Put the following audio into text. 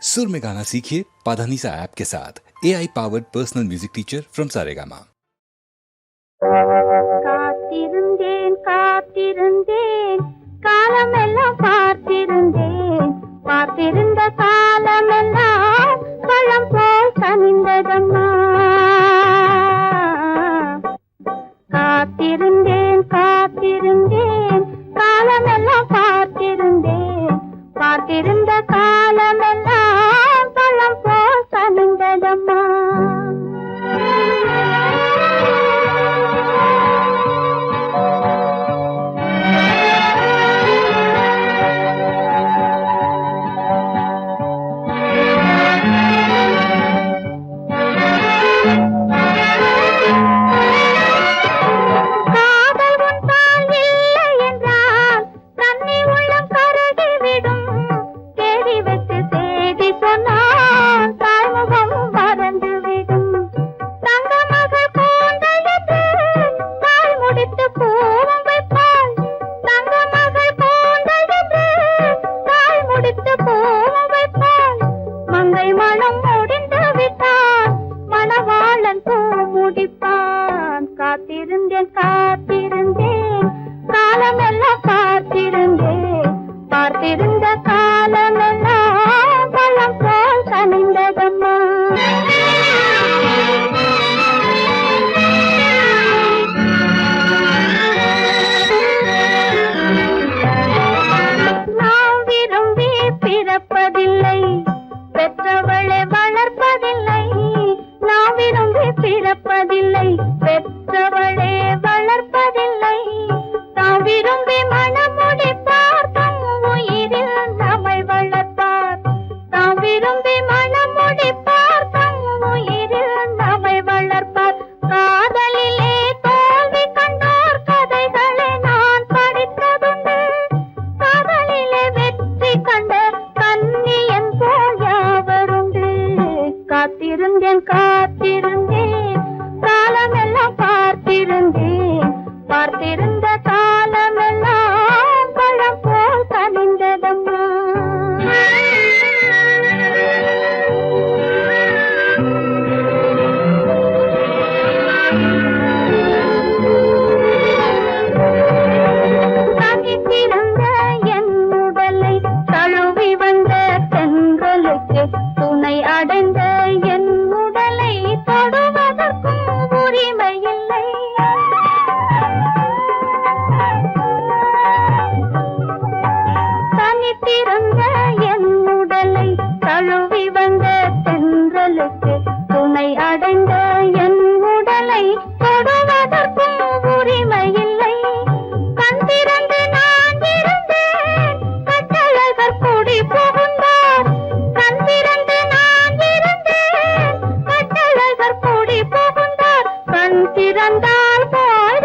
सुर में गाना सीखिए पाधानीसा ऐप के साथ। AI powered personal music teacher from Saregama. காத்திருந்தேன் காத்திருந்தேன் காலமெல்லாம் பார்த்திருந்தேன் பார்த்திருந்த காலமெல்லாம் பழம் போல் கனிந்ததம்மா. காத்திருந்தேன் காத்திருந்தேன் காலமெல்லாம் பார்த்திருந்தேன் பார்த்திருந்த காலமெல்லாம் பழம் போல் கனிந்ததம்மா. காத்திருந்தேன் காத்திருந்தேன் காலமெல்லாம் பார்த்திருந்தேன் பார்த்திருந்த காலமெல்லாம் பழம் போல் கனிந்ததம்மா. நாம் விரும்பி பிறப்பதில்லை, பெற்றவளை வளர்ப்பதில்லை. நாம் விரும்பி பிறப்பதில்லை, பெற்றவளே வளர்ப்பதில்லை. தாம் விரும்பி மனமுடிப்பார் தம் உயிரில் நம்மை வளர்ப்பார். தாம் விரும்பி மனமுடிப்பார் தம் உயிரில் நம்மை வளர்ப்பார். காதலிலே தோல்வி கண்டோர் கதைகளை நான் படித்ததுண்டு. காதலிலே வெற்றி கண்ட கன்னியன் போல் யாவருண்டு. காத்திருந்தேன் காத்திருந்தேன் காலமெல்லாம் பார்த்திருந்தேன் பார்த்திருந்த காலமெல்லாம் பழம் போல் கனிந்ததம்மா. தனித்திருந்த என் உடலை தழுவி வந்த தென்றலுக்கு துணை அடைந்த என் உடலை தொடுவதற்கும் உரிமை இல்லை. தனித்திருந்த என் உடலை தழுவி வந்த தென்றலுக்கு துணை அடைந்த என் உடலை தொடுவதற்கும் உரிமை இல்லை. கண் திறந்து நான் இருந்தேன், கட்டழகர் கூடி புகுந்தார். கண் திறந்து நான் இருந்தேன், கட்டழகர் கூடி புகுந்தார். கண் திறந்தால் போய்